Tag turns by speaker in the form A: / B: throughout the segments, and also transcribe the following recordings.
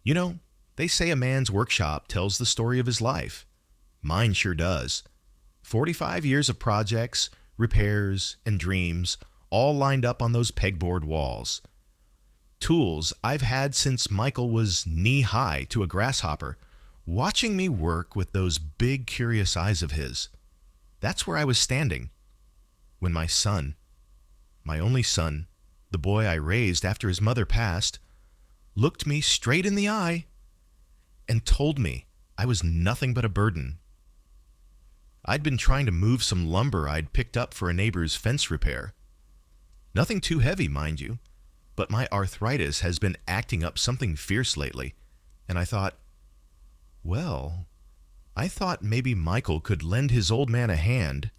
A: You know, they say a man's workshop tells the story of his life. Mine sure does. 45 years of projects, repairs, and dreams, all lined up on those pegboard walls. Tools I've had since Michael was knee-high to a grasshopper, watching me work with those big, curious eyes of his. That's where I was standing when my son, my only son, the boy I raised after his mother passed, looked me straight in the eye and told me I was nothing but a burden. I'd been trying to move some lumber I'd picked up for a neighbor's fence repair. Nothing too heavy, mind you, but my arthritis has been acting up something fierce lately, and I thought maybe Michael could lend his old man a hand.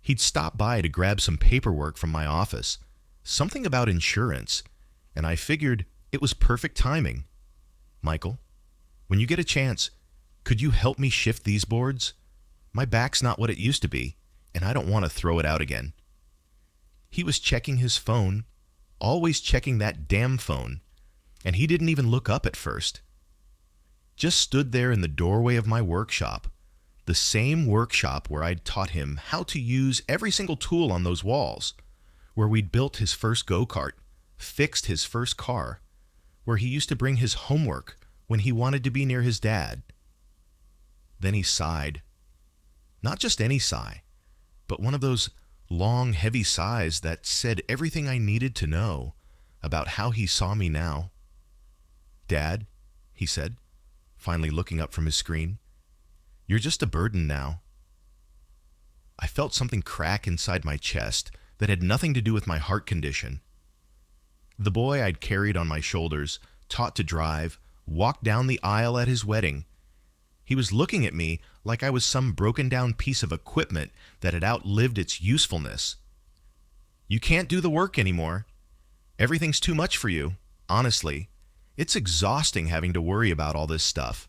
A: He'd stop by to grab some paperwork from my office, something about insurance, and I figured it was perfect timing. Michael, when you get a chance, could you help me shift these boards? My back's not what it used to be, and I don't want to throw it out again. He was checking his phone, always checking that damn phone, and he didn't even look up at first. Just stood there in the doorway of my workshop, the same workshop where I'd taught him how to use every single tool on those walls, where we'd built his first go-kart, fixed his first car, where he used to bring his homework when he wanted to be near his dad. Then he sighed. Not just any sigh, but one of those long, heavy sighs that said everything I needed to know about how he saw me now. "Dad," he said, finally looking up from his screen, "you're just a burden now." I felt something crack inside my chest that had nothing to do with my heart condition. The boy I'd carried on my shoulders, taught to drive, walked down the aisle at his wedding. He was looking at me like I was some broken-down piece of equipment that had outlived its usefulness. "You can't do the work anymore. Everything's too much for you, honestly. It's exhausting having to worry about all this stuff."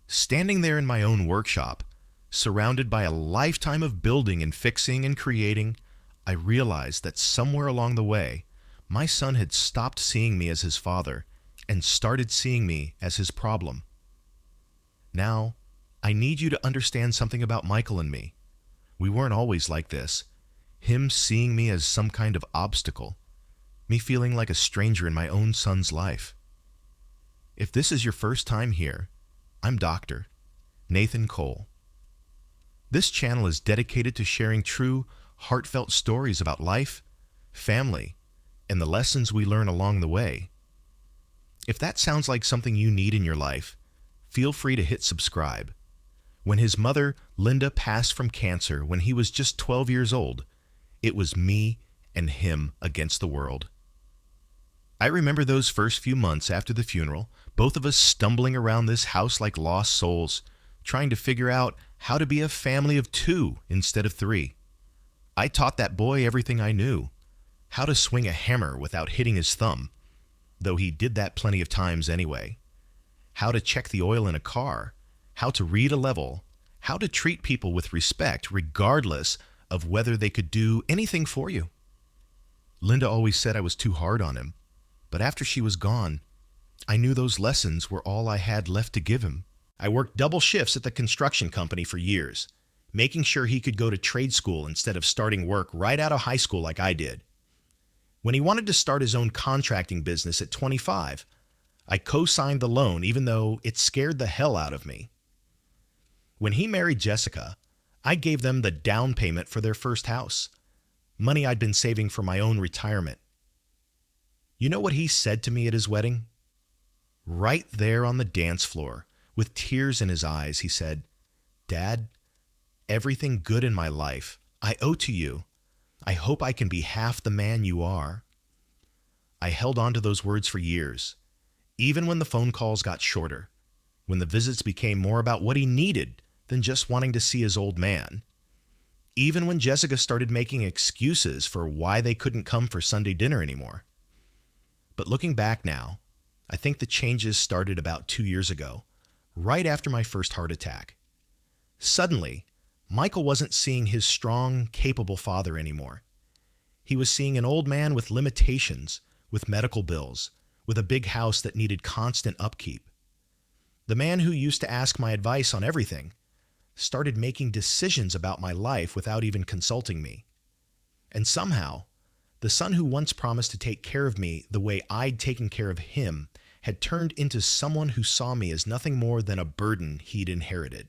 A: Standing there in my own workshop, surrounded by a lifetime of building and fixing and creating, I realized that somewhere along the way, my son had stopped seeing me as his father and started seeing me as his problem. Now, I need you to understand something about Michael and me. We weren't always like this. Him seeing me as some kind of obstacle. Me feeling like a stranger in my own son's life. If this is your first time here, I'm Dr. Nathan Cole. This channel is dedicated to sharing true, heartfelt stories about life, family, and the lessons we learn along the way. If that sounds like something you need in your life, feel free to hit subscribe. When his mother, Linda, passed from cancer when he was just 12 years old, it was me and him against the world. I remember those first few months after the funeral, both of us stumbling around this house like lost souls, trying to figure out how to be a family of 2 instead of 3. I taught that boy everything I knew, how to swing a hammer without hitting his thumb, though he did that plenty of times anyway, how to check the oil in a car, how to read a level, how to treat people with respect regardless of whether they could do anything for you. Linda always said I was too hard on him, but after she was gone, I knew those lessons were all I had left to give him. I worked double shifts at the construction company for years, making sure he could go to trade school instead of starting work right out of high school like I did. When he wanted to start his own contracting business at 25, I co-signed the loan even though it scared the hell out of me. When he married Jessica, I gave them the down payment for their first house, money I'd been saving for my own retirement. You know what he said to me at his wedding? Right there on the dance floor, with tears in his eyes, he said, "Dad, everything good in my life I owe to you. I hope I can be half the man you are." I held on to those words for years, even when the phone calls got shorter, when the visits became more about what he needed than just wanting to see his old man, even when Jessica started making excuses for why they couldn't come for Sunday dinner anymore. But looking back now, I think the changes started about 2 years ago, right after my first heart attack. Suddenly, Michael wasn't seeing his strong, capable father anymore. He was seeing an old man with limitations, with medical bills, with a big house that needed constant upkeep. The man who used to ask my advice on everything started making decisions about my life without even consulting me. And somehow, the son who once promised to take care of me the way I'd taken care of him had turned into someone who saw me as nothing more than a burden he'd inherited.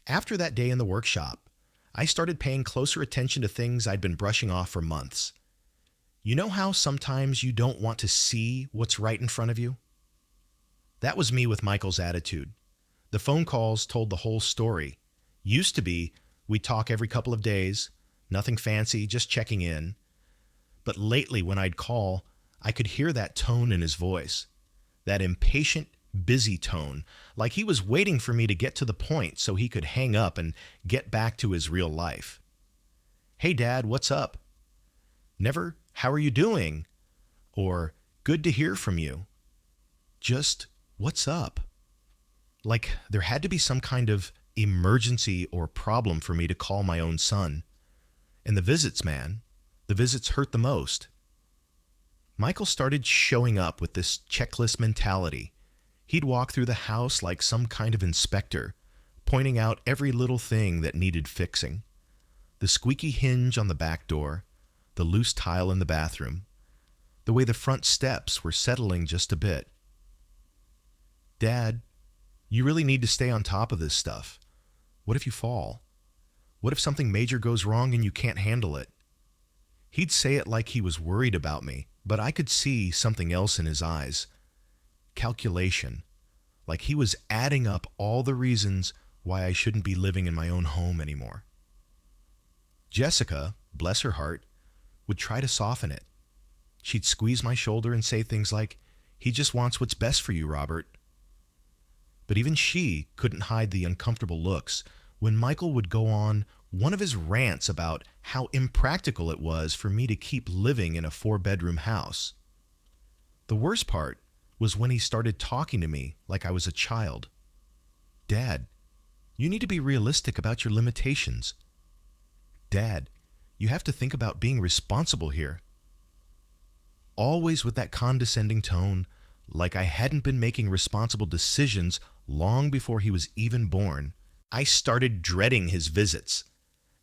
A: After that day in the workshop, I started paying closer attention to things I'd been brushing off for months. You know how sometimes you don't want to see what's right in front of you? That was me with Michael's attitude. The phone calls told the whole story. Used to be, we'd talk every couple of days, nothing fancy, just checking in. But lately when I'd call, I could hear that tone in his voice, that impatient, busy tone, like he was waiting for me to get to the point so he could hang up and get back to his real life. "Hey, Dad, what's up?" Never, "How are you doing?" or "Good to hear from you." Just, "What's up?" Like there had to be some kind of emergency or problem for me to call my own son. And the visits, man, the visits hurt the most. Michael started showing up with this checklist mentality. He'd walk through the house like some kind of inspector, pointing out every little thing that needed fixing. The squeaky hinge on the back door, the loose tile in the bathroom, the way the front steps were settling just a bit. "Dad, you really need to stay on top of this stuff. What if you fall? What if something major goes wrong and you can't handle it?" He'd say it like he was worried about me, but I could see something else in his eyes. Calculation. Like he was adding up all the reasons why I shouldn't be living in my own home anymore. Jessica, bless her heart, would try to soften it. She'd squeeze my shoulder and say things like, "He just wants what's best for you, Robert." But even she couldn't hide the uncomfortable looks when Michael would go on one of his rants about how impractical it was for me to keep living in a 4-bedroom house. The worst part was when he started talking to me like I was a child. "Dad, you need to be realistic about your limitations. Dad, you have to think about being responsible here." Always with that condescending tone, like I hadn't been making responsible decisions long before he was even born. I started dreading his visits.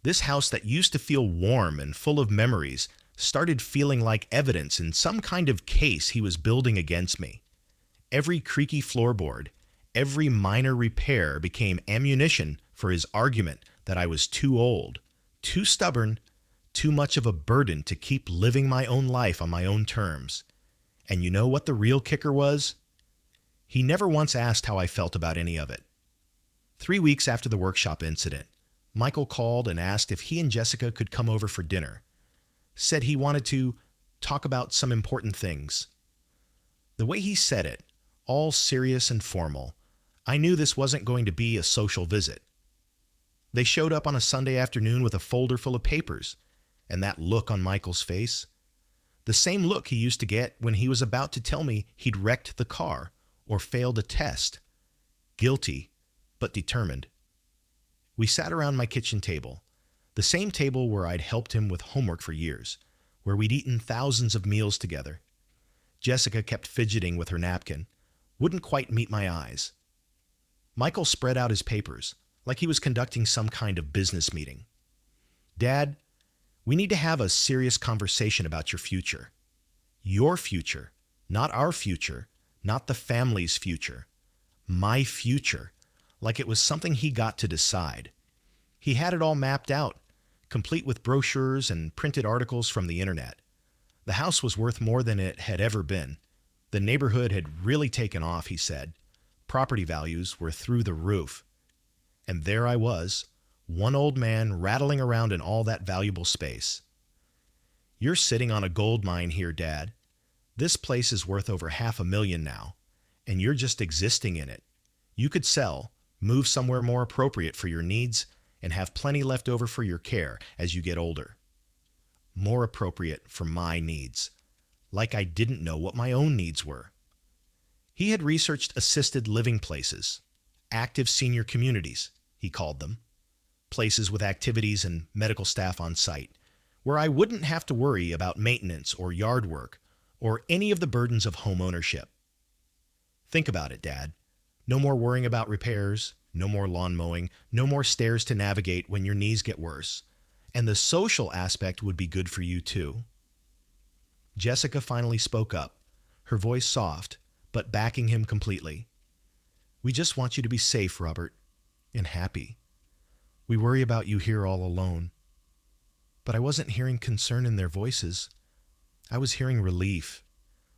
A: This house that used to feel warm and full of memories started feeling like evidence in some kind of case he was building against me. Every creaky floorboard, every minor repair became ammunition for his argument that I was too old, too stubborn, too much of a burden to keep living my own life on my own terms. And you know what the real kicker was? He never once asked how I felt about any of it. 3 weeks after the workshop incident, Michael called and asked if he and Jessica could come over for dinner. Said he wanted to talk about some important things. The way he said it, all serious and formal, I knew this wasn't going to be a social visit. They showed up on a Sunday afternoon with a folder full of papers, and that look on Michael's face, the same look he used to get when he was about to tell me he'd wrecked the car or failed a test. Guilty, but determined. We sat around my kitchen table, the same table where I'd helped him with homework for years, where we'd eaten thousands of meals together. Jessica kept fidgeting with her napkin, wouldn't quite meet my eyes. Michael spread out his papers, like he was conducting some kind of business meeting. "Dad, we need to have a serious conversation about your future. Your future, not our future, not the family's future. My future, like it was something he got to decide. He had it all mapped out, complete with brochures and printed articles from the internet. The house was worth more than it had ever been. The neighborhood had really taken off, he said. Property values were through the roof. And there I was, one old man rattling around in all that valuable space. You're sitting on a gold mine here, Dad. This place is worth over $500,000 now, and you're just existing in it. You could sell, move somewhere more appropriate for your needs, and have plenty left over for your care as you get older. More appropriate for my needs. Like I didn't know what my own needs were. He had researched assisted living places, active senior communities, he called them. Places with activities and medical staff on site, where I wouldn't have to worry about maintenance or yard work, or any of the burdens of home ownership. Think about it, Dad. No more worrying about repairs, no more lawn mowing, no more stairs to navigate when your knees get worse. And the social aspect would be good for you too. Jessica finally spoke up, her voice soft, but backing him completely. We just want you to be safe, Robert, and happy. We worry about you here all alone. But I wasn't hearing concern in their voices. I was hearing relief.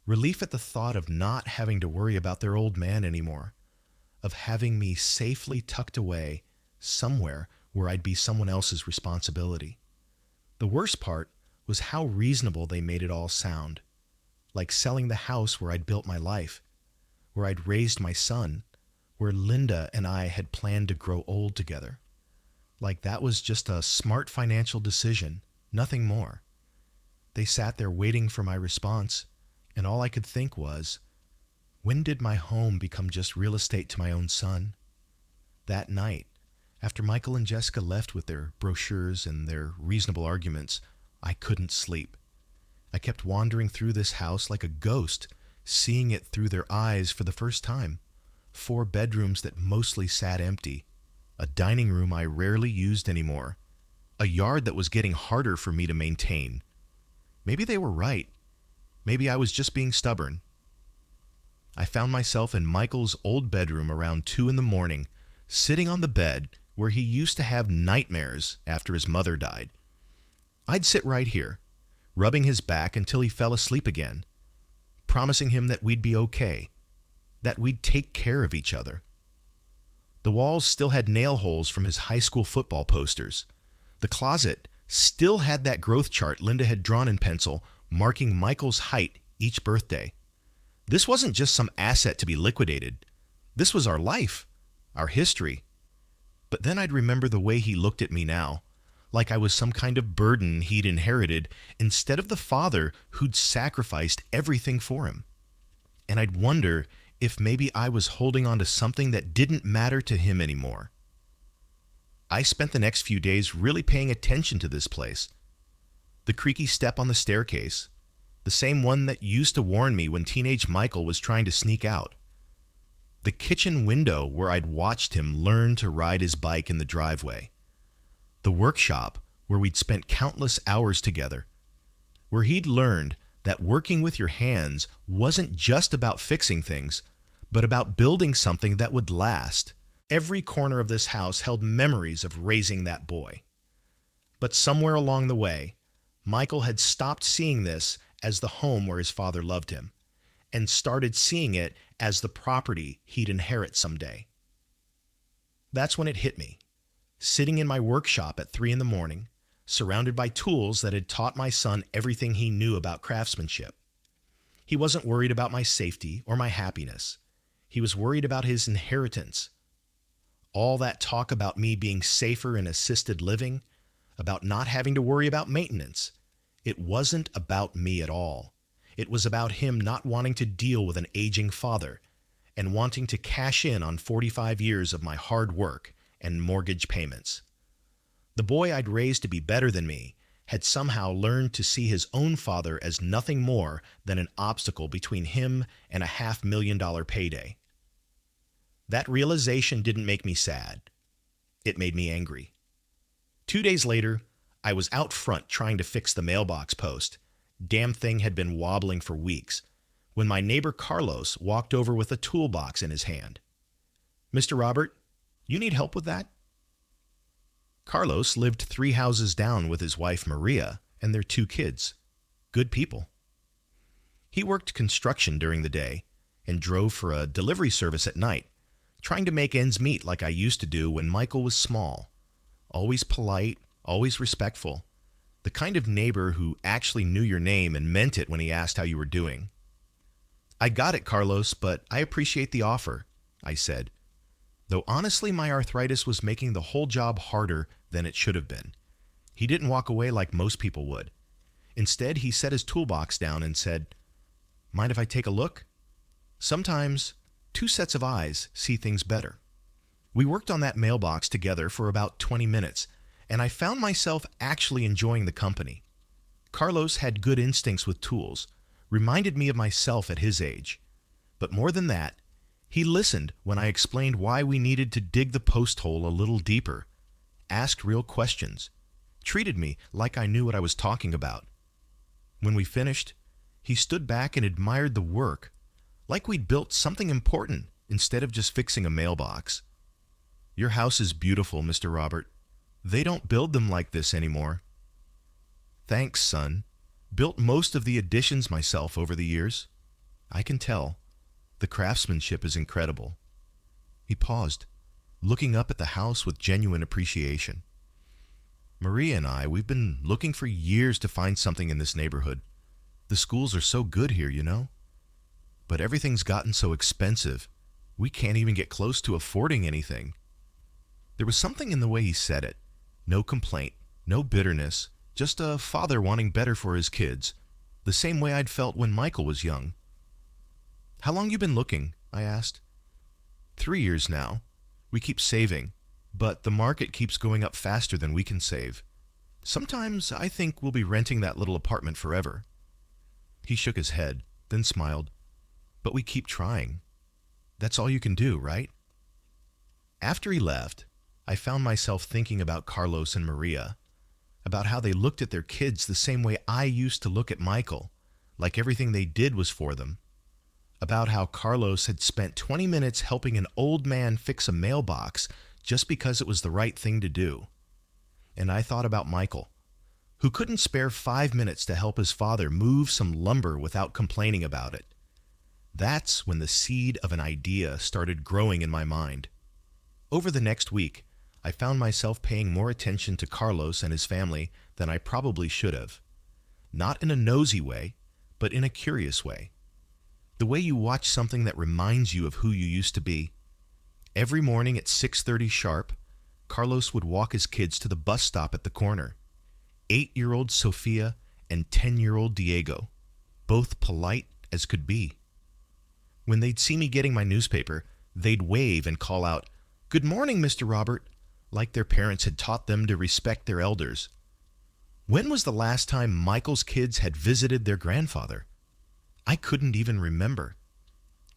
A: Relief at the thought of not having to worry about their old man anymore, of having me safely tucked away somewhere where I'd be someone else's responsibility. The worst part was how reasonable they made it all sound, like selling the house where I'd built my life, where I'd raised my son, where Linda and I had planned to grow old together. Like that was just a smart financial decision, nothing more. They sat there waiting for my response, and all I could think was, when did my home become just real estate to my own son? That night, after Michael and Jessica left with their brochures and their reasonable arguments, I couldn't sleep. I kept wandering through this house like a ghost, seeing it through their eyes for the first time. 4 bedrooms that mostly sat empty, a dining room I rarely used anymore, a yard that was getting harder for me to maintain. Maybe they were right. Maybe I was just being stubborn. I found myself in Michael's old bedroom around 2 a.m, sitting on the bed where he used to have nightmares after his mother died. I'd sit right here, rubbing his back until he fell asleep again, promising him that we'd be okay, that we'd take care of each other. The walls still had nail holes from his high school football posters. The closet still had that growth chart Linda had drawn in pencil, marking Michael's height each birthday. This wasn't just some asset to be liquidated. This was our life, our history. But then I'd remember the way he looked at me now, like I was some kind of burden he'd inherited instead of the father who'd sacrificed everything for him. And I'd wonder if maybe I was holding on to something that didn't matter to him anymore. I spent the next few days really paying attention to this place. The creaky step on the staircase, the same one that used to warn me when teenage Michael was trying to sneak out. The kitchen window where I'd watched him learn to ride his bike in the driveway. The workshop where we'd spent countless hours together, where he'd learned that working with your hands wasn't just about fixing things, but about building something that would last. Every corner of this house held memories of raising that boy. But somewhere along the way, Michael had stopped seeing this as the home where his father loved him, and started seeing it as the property he'd inherit someday. That's when it hit me, sitting in my workshop at 3 a.m, surrounded by tools that had taught my son everything he knew about craftsmanship. He wasn't worried about my safety or my happiness. He was worried about his inheritance. All that talk about me being safer in assisted living, about not having to worry about maintenance, it wasn't about me at all. It was about him not wanting to deal with an aging father and wanting to cash in on 45 years of my hard work and mortgage payments. The boy I'd raised to be better than me had somehow learned to see his own father as nothing more than an obstacle between him and a $500,000 payday. That realization didn't make me sad. It made me angry. 2 days later, I was out front trying to fix the mailbox post. Damn thing had been wobbling for weeks, when my neighbor Carlos walked over with a toolbox in his hand. "Mr. Robert, you need help with that?" Carlos lived 3 houses down with his wife Maria and their 2 kids. Good people. He worked construction during the day and drove for a delivery service at night, trying to make ends meet like I used to do when Michael was small. Always polite, always respectful. The kind of neighbor who actually knew your name and meant it when he asked how you were doing. "I got it, Carlos, but I appreciate the offer," I said. Though honestly, my arthritis was making the whole job harder than it should have been. He didn't walk away like most people would. Instead, he set his toolbox down and said, "Mind if I take a look?" Sometimes 2 sets of eyes see things better. We worked on that mailbox together for about 20 minutes, and I found myself actually enjoying the company. Carlos had good instincts with tools, reminded me of myself at his age. But more than that, he listened when I explained why we needed to dig the post hole a little deeper, asked real questions, treated me like I knew what I was talking about. When we finished, he stood back and admired the work, like we'd built something important instead of just fixing a mailbox. Your house is beautiful, Mr. Robert. They don't build them like this anymore. Thanks, son. Built most of the additions myself over the years. I can tell. The craftsmanship is incredible. He paused, looking up at the house with genuine appreciation. Maria and we've been looking for years to find something in this neighborhood. The schools are so good here, you know. But everything's gotten so expensive, we can't even get close to affording anything. There was something in the way he said it. No complaint, no bitterness, just a father wanting better for his kids, the same way I'd felt when Michael was young. How long you been looking? I asked. 3 years now. We keep saving, but the market keeps going up faster than we can save. Sometimes I think we'll be renting that little apartment forever. He shook his head, then smiled. But we keep trying. That's all you can do, right? After he left, I found myself thinking about Carlos and Maria, about how they looked at their kids the same way I used to look at Michael, like everything they did was for them. About how Carlos had spent 20 minutes helping an old man fix a mailbox just because it was the right thing to do. And I thought about Michael, who couldn't spare 5 minutes to help his father move some lumber without complaining about it. That's when the seed of an idea started growing in my mind. Over the next week, I found myself paying more attention to Carlos and his family than I probably should have. Not in a nosy way, but in a curious way. The way you watch something that reminds you of who you used to be. Every morning at 6:30 sharp, Carlos would walk his kids to the bus stop at the corner. 8-year-old Sophia and 10-year-old Diego, both polite as could be. When they'd see me getting my newspaper, they'd wave and call out, "Good morning, Mr. Robert," like their parents had taught them to respect their elders. When was the last time Michael's kids had visited their grandfather? I couldn't even remember.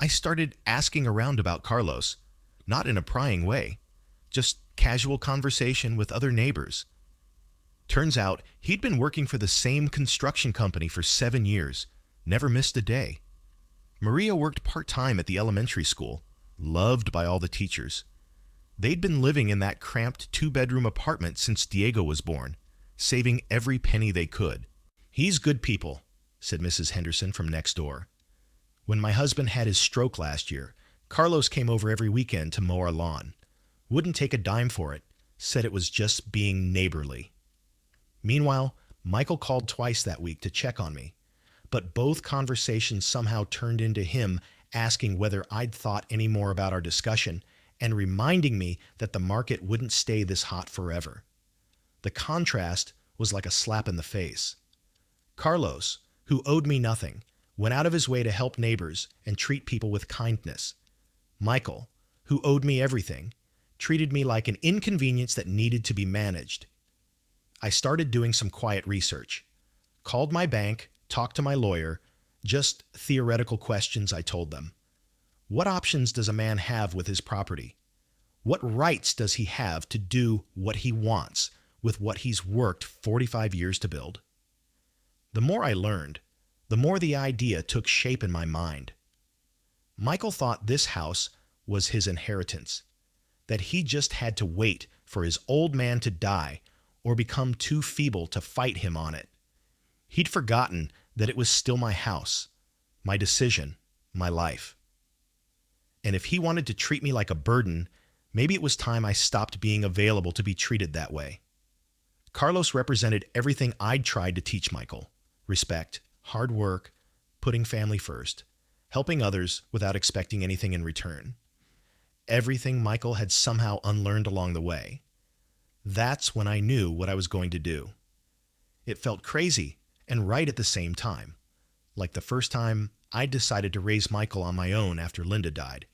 A: I started asking around about Carlos, not in a prying way, just casual conversation with other neighbors. Turns out he'd been working for the same construction company for 7 years, never missed a day. Maria worked part-time at the elementary school, loved by all the teachers. They'd been living in that cramped 2-bedroom apartment since Diego was born, saving every penny they could. "He's good people," said Mrs. Henderson from next door. "When my husband had his stroke last year, Carlos came over every weekend to mow our lawn. Wouldn't take a dime for it, said it was just being neighborly." Meanwhile, Michael called twice that week to check on me, but both conversations somehow turned into him asking whether I'd thought any more about our discussion and reminding me that the market wouldn't stay this hot forever. The contrast was like a slap in the face. Carlos, who owed me nothing, went out of his way to help neighbors and treat people with kindness. Michael, who owed me everything, treated me like an inconvenience that needed to be managed. I started doing some quiet research. Called my bank, talked to my lawyer, just theoretical questions I told them. What options does a man have with his property? What rights does he have to do what he wants with what he's worked 45 years to build? The more I learned, the more the idea took shape in my mind. Michael thought this house was his inheritance, that he just had to wait for his old man to die or become too feeble to fight him on it. He'd forgotten that it was still my house, my decision, my life. And if he wanted to treat me like a burden, maybe it was time I stopped being available to be treated that way. Carlos represented everything I'd tried to teach Michael: respect, hard work, putting family first, helping others without expecting anything in return. Everything Michael had somehow unlearned along the way. That's when I knew what I was going to do. It felt crazy and right at the same time, like the first time I decided to raise Michael on my own after Linda died.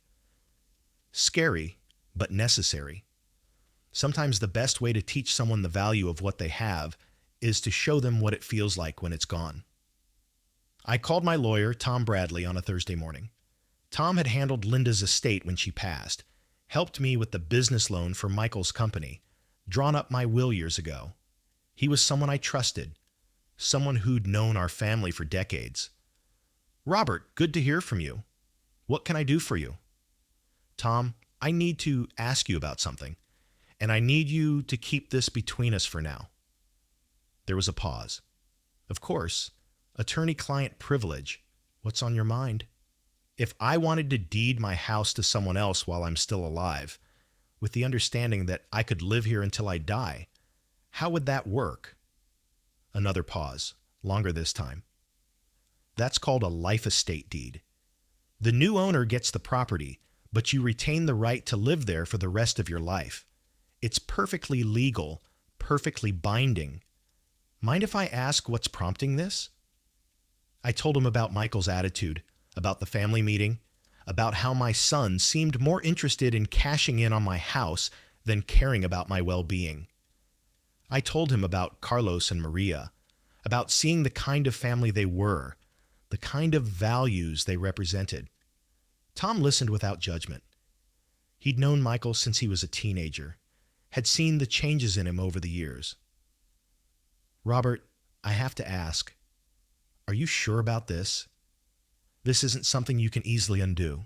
A: Scary, but necessary. Sometimes the best way to teach someone the value of what they have is to show them what it feels like when it's gone. I called my lawyer, Tom Bradley, on a Thursday morning. Tom had handled Linda's estate when she passed, helped me with the business loan for Michael's company, drawn up my will years ago. He was someone I trusted, someone who'd known our family for decades. Robert, good to hear from you. What can I do for you? Tom, I need to ask you about something, and I need you to keep this between us for now. There was a pause. Of course, attorney-client privilege. What's on your mind? If I wanted to deed my house to someone else while I'm still alive, with the understanding that I could live here until I die, how would that work? Another pause, longer this time. That's called a life estate deed. The new owner gets the property, but you retain the right to live there for the rest of your life. It's perfectly legal, perfectly binding. Mind if I ask what's prompting this? I told him about Michael's attitude, about the family meeting, about how my son seemed more interested in cashing in on my house than caring about my well-being. I told him about Carlos and Maria, about seeing the kind of family they were, the kind of values they represented. Tom listened without judgment. He'd known Michael since he was a teenager, had seen the changes in him over the years. Robert, I have to ask, are you sure about this? This isn't something you can easily undo.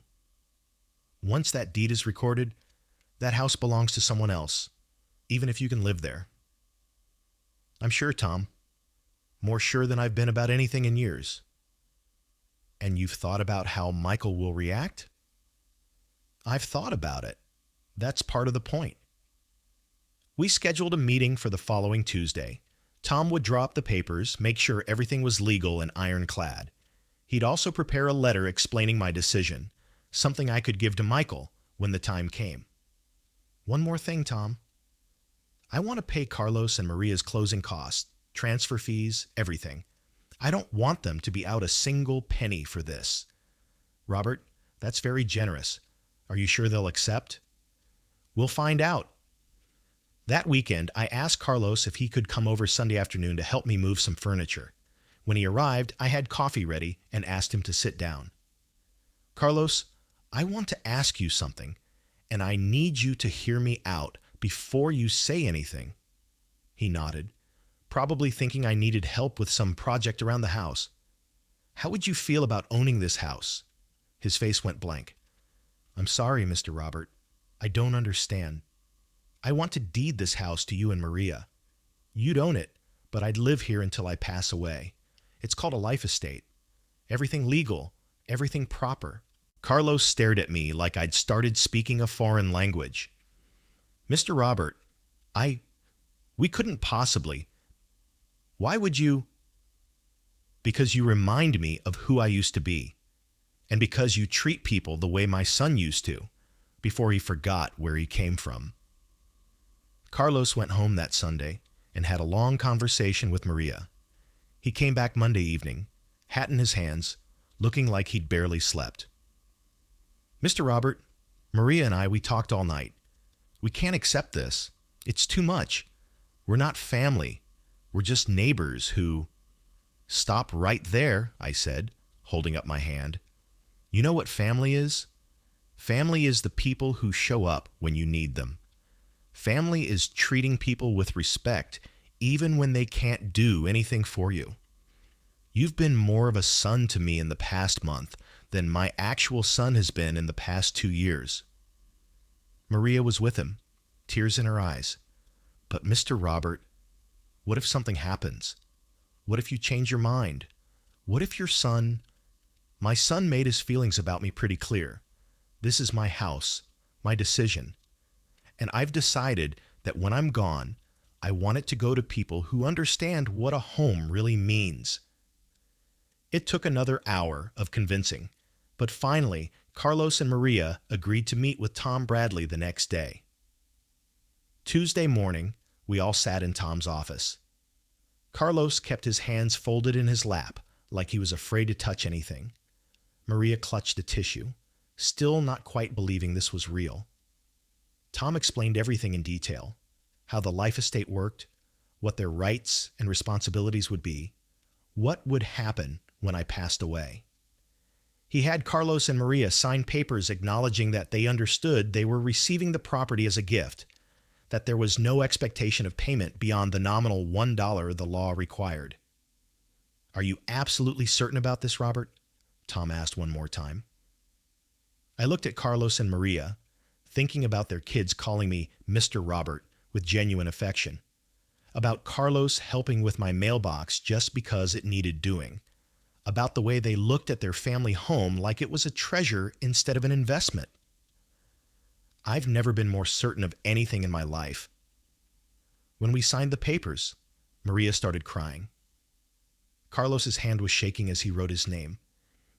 A: Once that deed is recorded, that house belongs to someone else, even if you can live there. I'm sure, Tom. More sure than I've been about anything in years. And you've thought about how Michael will react? I've thought about it. That's part of the point. We scheduled a meeting for the following Tuesday. Tom would draw up the papers, make sure everything was legal and ironclad. He'd also prepare a letter explaining my decision, something I could give to Michael when the time came. One more thing, Tom. I want to pay Carlos and Maria's closing costs, transfer fees, everything. I don't want them to be out a single penny for this. Robert, that's very generous. Are you sure they'll accept? We'll find out. That weekend, I asked Carlos if he could come over Sunday afternoon to help me move some furniture. When he arrived, I had coffee ready and asked him to sit down. Carlos, I want to ask you something, and I need you to hear me out before you say anything. He nodded, probably thinking I needed help with some project around the house. How would you feel about owning this house? His face went blank. I'm sorry, Mr. Robert. I don't understand. I want to deed this house to you and Maria. You'd own it, but I'd live here until I pass away. It's called a life estate. Everything legal, everything proper. Carlos stared at me like I'd started speaking a foreign language. Mr. Robert, we couldn't possibly. Why would you? Because you remind me of who I used to be, and because you treat people the way my son used to, before he forgot where he came from. Carlos went home that Sunday and had a long conversation with Maria. He came back Monday evening, hat in his hands, looking like he'd barely slept. Mr. Robert, Maria and we talked all night. We can't accept this. It's too much. We're not family. We're just neighbors who... Stop right there, I said, holding up my hand. You know what family is? Family is the people who show up when you need them. Family is treating people with respect, even when they can't do anything for you. You've been more of a son to me in the past month than my actual son has been in the past 2 years. Maria was with him, tears in her eyes. But Mr. Robert, what if something happens? What if you change your mind? What if your son... My son made his feelings about me pretty clear. This is my house, my decision. And I've decided that when I'm gone, I want it to go to people who understand what a home really means. It took another hour of convincing, but finally, Carlos and Maria agreed to meet with Tom Bradley the next day. Tuesday morning, we all sat in Tom's office. Carlos kept his hands folded in his lap, like he was afraid to touch anything. Maria clutched a tissue, still not quite believing this was real. Tom explained everything in detail, how the life estate worked, what their rights and responsibilities would be, what would happen when I passed away. He had Carlos and Maria sign papers acknowledging that they understood they were receiving the property as a gift, that there was no expectation of payment beyond the nominal $1 the law required. "Are you absolutely certain about this, Robert?" Tom asked one more time. I looked at Carlos and Maria, thinking about their kids calling me Mr. Robert with genuine affection, about Carlos helping with my mailbox just because it needed doing, about the way they looked at their family home like it was a treasure instead of an investment. I've never been more certain of anything in my life. When we signed the papers, Maria started crying. Carlos's hand was shaking as he wrote his name.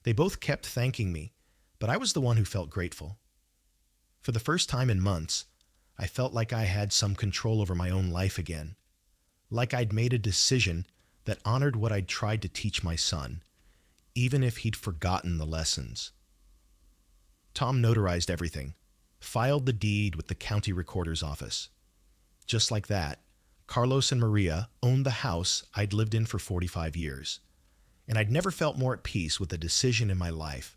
A: They both kept thanking me, but I was the one who felt grateful. For the first time in months, I felt like I had some control over my own life again, like I'd made a decision that honored what I'd tried to teach my son, even if he'd forgotten the lessons. Tom notarized everything, filed the deed with the county recorder's office. Just like that, Carlos and Maria owned the house I'd lived in for 45 years, and I'd never felt more at peace with a decision in my life.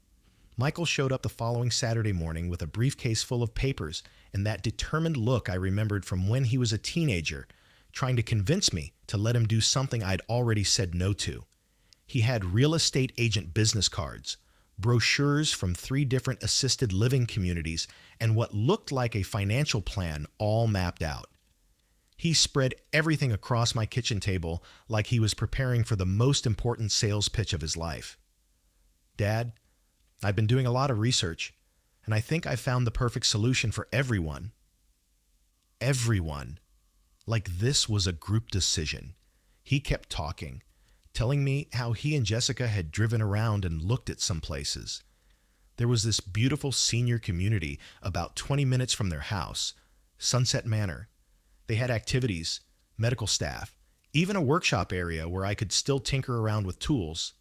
A: Michael showed up the following Saturday morning with a briefcase full of papers and that determined look I remembered from when he was a teenager, trying to convince me to let him do something I'd already said no to. He had real estate agent business cards, brochures from 3 different assisted living communities, and what looked like a financial plan all mapped out. He spread everything across my kitchen table like he was preparing for the most important sales pitch of his life. "Dad, I've been doing a lot of research, and I think I found the perfect solution for everyone." Everyone. Like this was a group decision. He kept talking, telling me how he and Jessica had driven around and looked at some places. There was this beautiful senior community about 20 minutes from their house, Sunset Manor. They had activities, medical staff, even a workshop area where I could still tinker around with tools.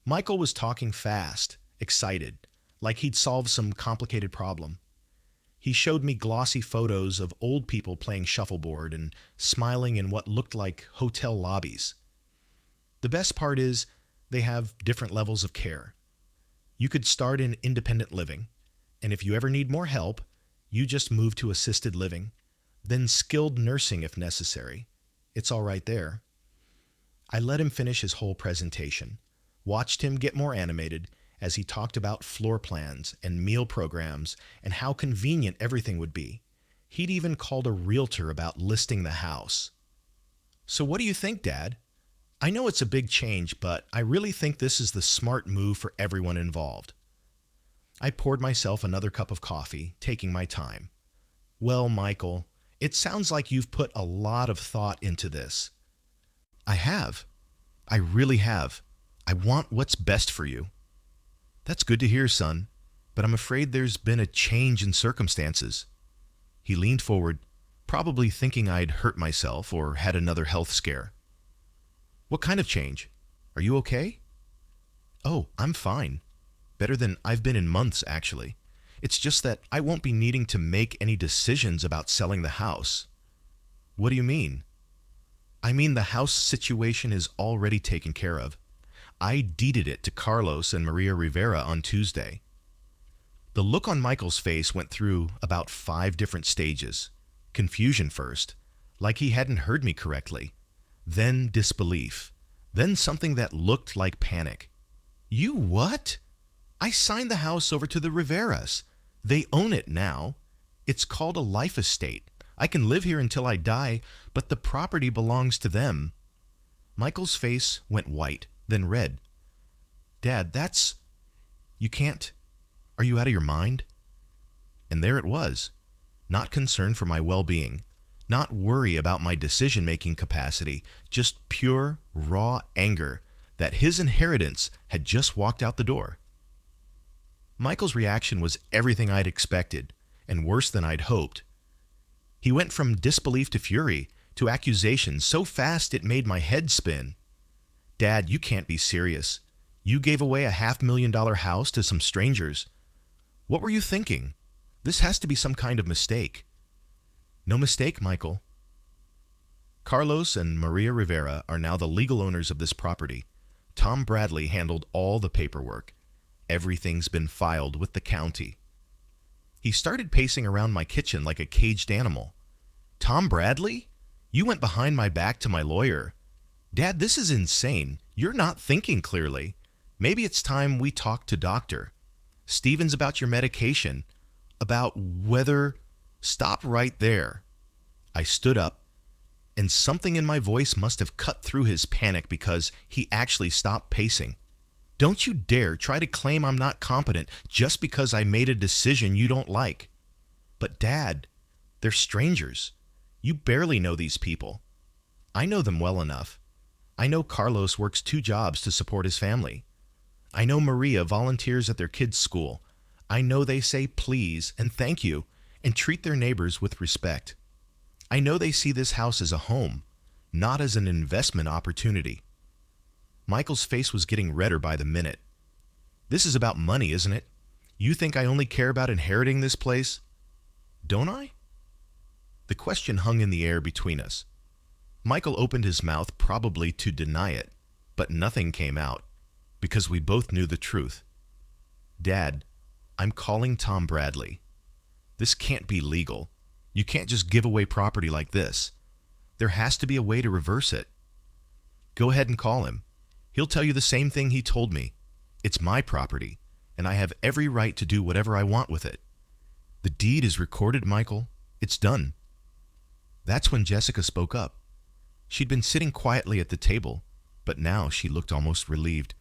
A: Michael was talking fast, excited, like he'd solved some complicated problem. He showed me glossy photos of old people playing shuffleboard and smiling in what looked like hotel lobbies. The best part is they have different levels of care. You could start in independent living, and if you ever need more help, you just move to assisted living, then skilled nursing if necessary. It's all right there. I let him finish his whole presentation, watched him get more animated as he talked about floor plans and meal programs and how convenient everything would be. He'd even called a realtor about listing the house. "So what do you think, Dad? I know it's a big change, but I really think this is the smart move for everyone involved." I poured myself another cup of coffee, taking my time. "Well, Michael, it sounds like you've put a lot of thought into this." "I have. I really have. I want what's best for you." "That's good to hear, son, but I'm afraid there's been a change in circumstances." He leaned forward, probably thinking I'd hurt myself or had another health scare. "What kind of change? Are you okay?" "Oh, I'm fine. Better than I've been in months, actually. It's just that I won't be needing to make any decisions about selling the house." "What do you mean?" "I mean the house situation is already taken care of. I deeded it to Carlos and Maria Rivera on Tuesday." The look on Michael's face went through about 5 different stages. Confusion first, like he hadn't heard me correctly. Then disbelief. Then something that looked like panic. "You what?" "I signed the house over to the Riveras. They own it now. It's called a life estate. I can live here until I die, but the property belongs to them." Michael's face went white, then red. "Dad, that's... You can't... Are you out of your mind?" And there it was. Not concern for my well-being. Not worry about my decision-making capacity. Just pure, raw anger that his inheritance had just walked out the door. Michael's reaction was everything I'd expected, and worse than I'd hoped. He went from disbelief to fury, to accusations so fast it made my head spin. "Dad, you can't be serious. You gave away a $500,000 house to some strangers. What were you thinking? This has to be some kind of mistake." "No mistake, Michael. Carlos and Maria Rivera are now the legal owners of this property. Tom Bradley handled all the paperwork. Everything's been filed with the county. He started pacing around my kitchen like a caged animal. Tom Bradley? You went behind my back to my lawyer. Dad, this is insane. You're not thinking clearly. Maybe it's time we talk to doctor. Stevens, about your medication. About whether... Stop right there. I stood up, and something in my voice must have cut through his panic because he actually stopped pacing. Don't you dare try to claim I'm not competent just because I made a decision you don't like. But Dad, they're strangers. You barely know these people. I know them well enough. I know Carlos works 2 jobs to support his family. I know Maria volunteers at their kids' school. I know they say please and thank you and treat their neighbors with respect. I know they see this house as a home, not as an investment opportunity. Michael's face was getting redder by the minute. This is about money, isn't it? You think I only care about inheriting this place? Don't I? The question hung in the air between us. Michael opened his mouth probably to deny it, but nothing came out, because we both knew the truth. Dad, I'm calling Tom Bradley. This can't be legal. You can't just give away property like this. There has to be a way to reverse it. Go ahead and call him. He'll tell you the same thing he told me. It's my property, and I have every right to do whatever I want with it. The deed is recorded, Michael. It's done. That's when Jessica spoke up. She'd been sitting quietly at the table, but now she looked almost relieved.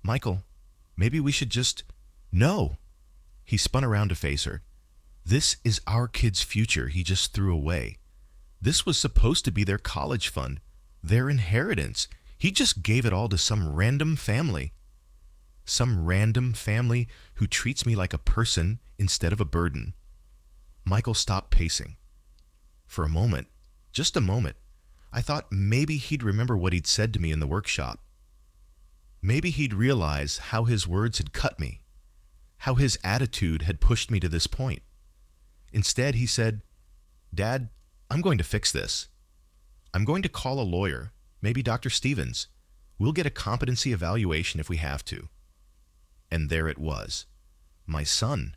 A: Michael, maybe we should just... No! He spun around to face her. This is our kid's future he just threw away. This was supposed to be their college fund, their inheritance. He just gave it all to some random family. Some random family who treats me like a person instead of a burden. Michael stopped pacing. For a moment, just a moment, I thought maybe he'd remember what he'd said to me in the workshop. Maybe he'd realize how his words had cut me, how his attitude had pushed me to this point. Instead, he said, Dad, I'm going to fix this. I'm going to call a lawyer, maybe Dr. Stevens. We'll get a competency evaluation if we have to. And there it was, my son,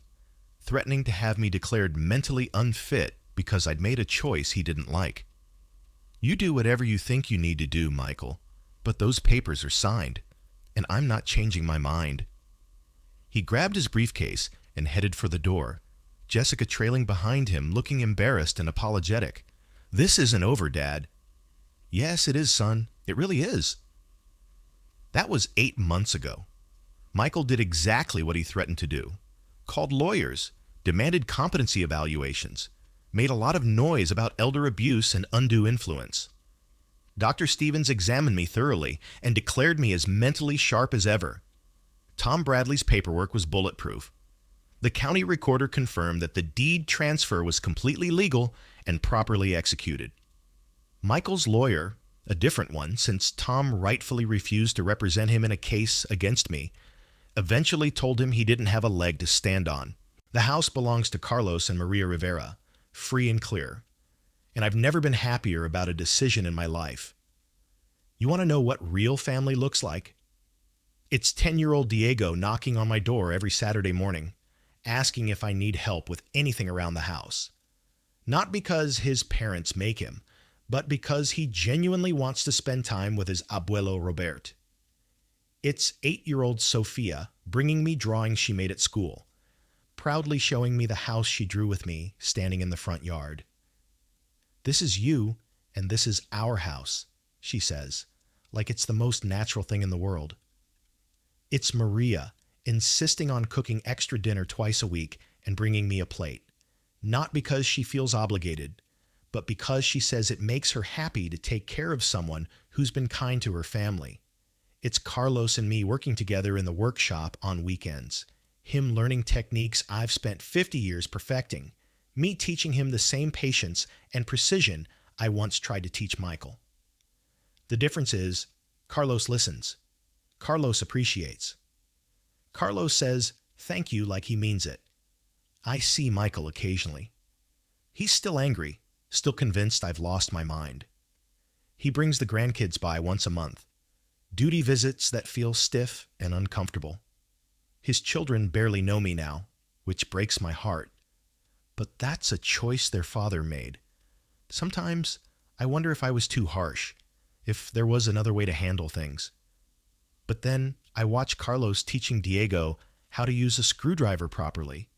A: threatening to have me declared mentally unfit because I'd made a choice he didn't like. You do whatever you think you need to do, Michael, but those papers are signed, and I'm not changing my mind. He grabbed his briefcase and headed for the door, Jessica trailing behind him, looking embarrassed and apologetic. This isn't over, Dad. Yes, it is, son. It really is. That was 8 months ago. Michael did exactly what he threatened to do. Called lawyers, demanded competency evaluations, made a lot of noise about elder abuse and undue influence. Dr. Stevens examined me thoroughly and declared me as mentally sharp as ever. Tom Bradley's paperwork was bulletproof. The county recorder confirmed that the deed transfer was completely legal and properly executed. Michael's lawyer, a different one since Tom rightfully refused to represent him in a case against me, eventually told him he didn't have a leg to stand on. The house belongs to Carlos and Maria Rivera, free and clear. And I've never been happier about a decision in my life. You want to know what real family looks like? It's 10-year-old Diego knocking on my door every Saturday morning, asking if I need help with anything around the house. Not because his parents make him, but because he genuinely wants to spend time with his abuelo Robert. It's 8-year-old Sophia bringing me drawings she made at school, proudly showing me the house she drew with me standing in the front yard. This is you, and this is our house, she says, like it's the most natural thing in the world. It's Maria insisting on cooking extra dinner twice a week and bringing me a plate, not because she feels obligated, but because she says it makes her happy to take care of someone who's been kind to her family. It's Carlos and me working together in the workshop on weekends, him learning techniques I've spent 50 years perfecting, me teaching him the same patience and precision I once tried to teach Michael. The difference is, Carlos listens. Carlos appreciates. Carlos says thank you like he means it. I see Michael occasionally. He's still angry, still convinced I've lost my mind. He brings the grandkids by once a month. duty visits that feel stiff and uncomfortable. His children barely know me now, which breaks my heart. But that's a choice their father made. Sometimes I wonder if I was too harsh, if there was another way to handle things. But then I watch Carlos teaching Diego how to use a screwdriver properly,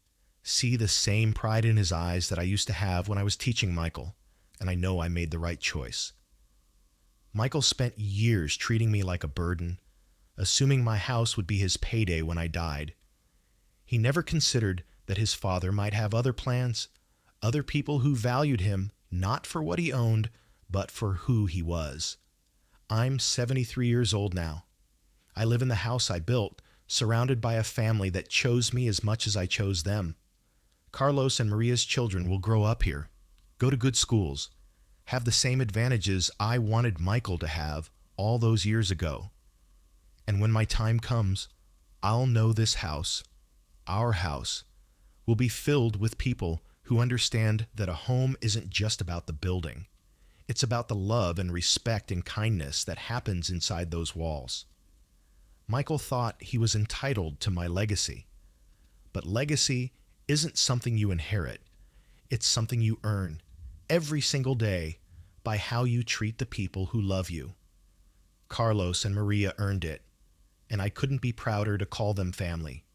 A: see the same pride in his eyes that I used to have when I was teaching Michael, and I know I made the right choice. Michael spent years treating me like a burden, assuming my house would be his payday when I died. He never considered that his father might have other plans, other people who valued him not for what he owned, but for who he was. I'm 73 years old now. I live in the house I built, surrounded by a family that chose me as much as I chose them. Carlos and Maria's children will grow up here, go to good schools, have the same advantages I wanted Michael to have all those years ago. And when my time comes, I'll know this house, our house, will be filled with people who understand that a home isn't just about the building. It's about the love and respect and kindness that happens inside those walls. Michael thought he was entitled to my legacy. But legacy isn't something you inherit. It's something you earn every single day by how you treat the people who love you. Carlos and Maria earned it, and I couldn't be prouder to call them family.